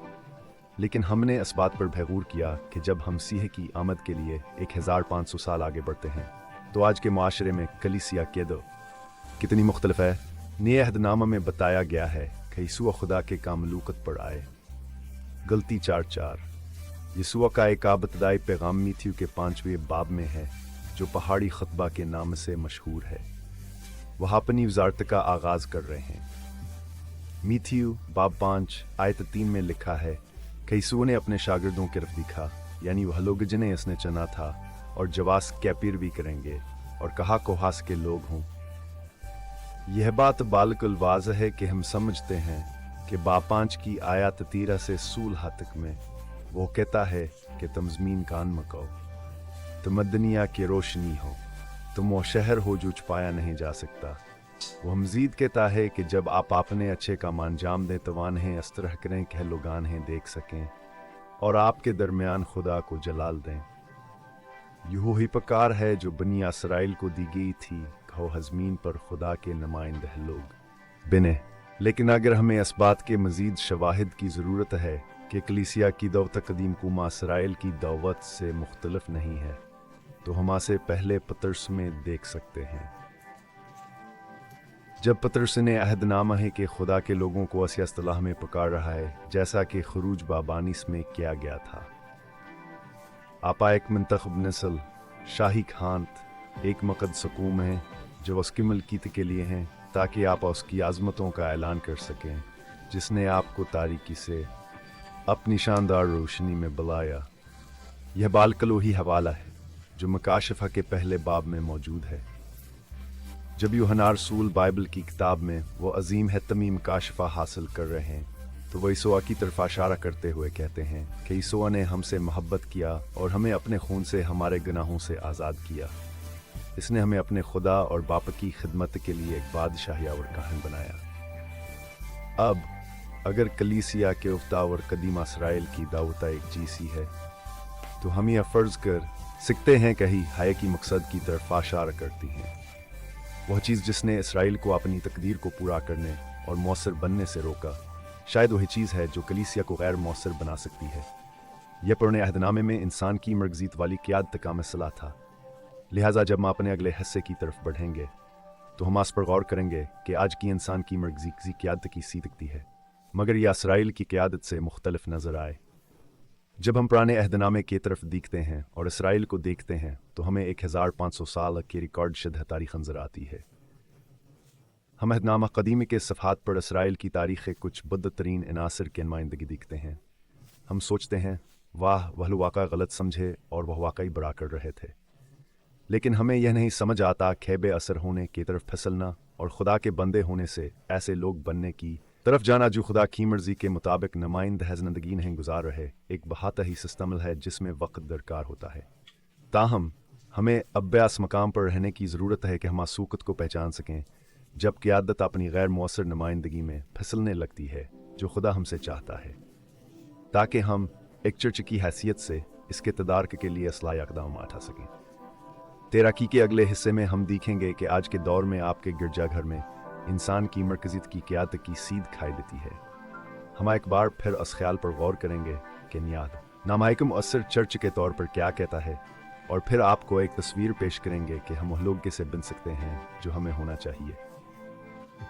लेकिन हमने इस बात पर भगूर किया कि जब हम मसीह की आमद के लिए 1500 साल आगे बढ़ते हैं तो आज के माशरे में कलीसिया के दो कितनी मुख्तलिफ है। नए अहदनामा में बताया गया है कि यीशु खुदा के कामलूकत पर आए। गलती 4:4 यीशु का एक इब्तिदाई पैगाम मीथ्यू के 5वें बाब में है, जो पहाड़ी खतबा के नाम से मशहूर है। वह अपनी वजारत का आगाज़ कर रहे हैं। मीथ्यू बाब 5 आयत 3 में लिखा है कि यीशु ने अपने शागिर्दों की तरफ दिखा, यानी वह लोग जिन्हें इसने चुना था, और जवास क्या पैरवी करेंगे और कहा कोहास के लोग हों। यह बात बालकुल वाज़ है कि हम समझते हैं कि बापांच की आयत 13 से 16 तक में वो कहता है कि तुम ज़मीन कान मकाओ, तुम दुनिया की रोशनी हो, तुम वो शहर हो जो छुपाया नहीं जा सकता। वो मज़ीद कहता है कि जब आप अपने अच्छे काम अंजाम दें तो वान्हें इस तरह करें कि लोग आन्हें देख सकें और आपके दरमियान खुदा को जलाल दें। यह वही पुकार है जो बनी इसराइल को दी गई थी, कहो हज़मीन पर खुदा के नुमाइंदे लोग बिने। लेकिन अगर हमें इस बात के मज़ीद शवाहिद की ज़रूरत है कि कलीसिया की दावत कदीम कुमा इसराइल की दावत से मुख्तलिफ नहीं है, तो हम इसे पहले पतरस में देख सकते हैं। जब पतरस ने अहदनामा है कि खुदा के लोगों को ऐसी इस्तिलाह में पुकार रहा है जैसा कि खरूज बाबानीस में किया गया था। आपा एक मुंतखब नस्ल, शाही खानत, एक मकद सकूम है जो उसकी मलकीत के लिए हैं, ताकि आप उसकी आज़मतों का ऐलान कर सकें, जिसने आपको तारीकी से अपनी शानदार रोशनी में बुलाया। यह बालकल वही हवाला है जो मकाशिफा के पहले बाब में मौजूद है। जब यूहन्ना रसूल बाइबल की किताब में वो अजीम हतमी मकाशिफा हासिल कर रहे हैं, तो वो यीशुआ की तरफ इशारा करते हुए कहते हैं कि यीशुआ ने हमसे मोहब्बत किया और हमें अपने खून से हमारे गुनाहों से आज़ाद किया। इसने हमें अपने खुदा और बाप की खिदमत के लिए एक बादशाही और काहन बनाया। अब अगर कलीसिया के उफ्तावर कदीमा इसराइल की दावत एक जीसी है, तो हम यह फ़र्ज़ कर सकते हैं कि ही हाय की मकसद की तरफ इशारा करती हैं। वह चीज़ जिसने इसराइल को अपनी तकदीर को पूरा करने और मौसर बनने से रोका, शायद वही चीज़ है जो कलीसिया को गैर मौसर बना सकती है। यह पुराने अहदनामे में इंसान की मरगजीत वाली क़यादत का मसला था। लिहाजा जब हम अपने अगले हिस्से की तरफ बढ़ेंगे तो हम इस पर गौर करेंगे कि आज की इंसान की मरगजी क़यादत की सी दिखती है, मगर यह इसराइल की क़यादत से मुख्तलिफ नज़र आए। जब हम पुराने अहदनामे की तरफ देखते हैं और इसराइल को देखते हैं, तो हमें 1500 साल की रिकॉर्ड शुदा तारीख़ नज़र आती है। हम अहदनामा कदीम के सफ़हात पर इसराइल की तारीख़ कुछ बदतरीन अनासर की नुमाइंदगी देखते हैं। हम सोचते हैं, वाह वह वाक़ा गलत समझे और वह वाकई बड़ा कर रहे थे। लेकिन हमें यह नहीं समझ आता खेबे असर होने की तरफ फिसलना और खुदा के बंदे होने से ऐसे लोग बनने की तरफ जाना जो खुदा की मर्जी के मुताबिक नुमाइंदा ज़िंदगी नहीं गुजार रहे, एक बहाता ही सिस्टम है जिसमें वक्त दरकार होता है। ताहम हमें अब्यास मकाम पर रहने की ज़रूरत है कि हम आसूकत को पहचान सकें जब क़यादत अपनी गैर मौसर नुमाइंदगी में फिसलने लगती है जो खुदा हमसे चाहता है, ताकि हम एक चर्च की हैसियत से इसके तदारक के लिए असलाह इक़दाम उठा सकें। तैराकी के अगले हिस्से में हम देखेंगे कि आज के दौर में आपके गिरजाघर में इंसान की मरकज़ियत की क़यादत की सीध खाई देती है। हम एक बार फिर इस ख्याल पर गौर करेंगे कि नियाद नामाइक मुअस्सर चर्च के तौर पर क्या कहता है, और फिर आपको एक तस्वीर पेश करेंगे कि हम लोग कैसे बन सकते हैं जो हमें होना चाहिए।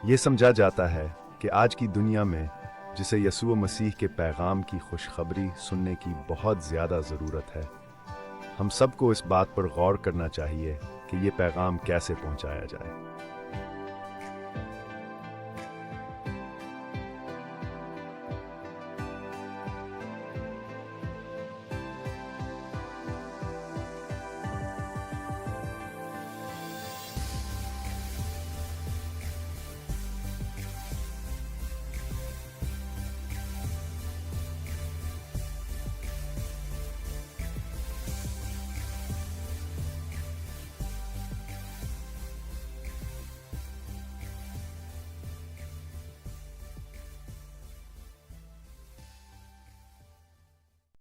ये समझा जाता है कि आज की दुनिया में जिसे यीशु मसीह के पैगाम की खुशखबरी सुनने की बहुत ज़्यादा ज़रूरत है, हम सबको इस बात पर गौर करना चाहिए कि ये पैगाम कैसे पहुंचाया जाए।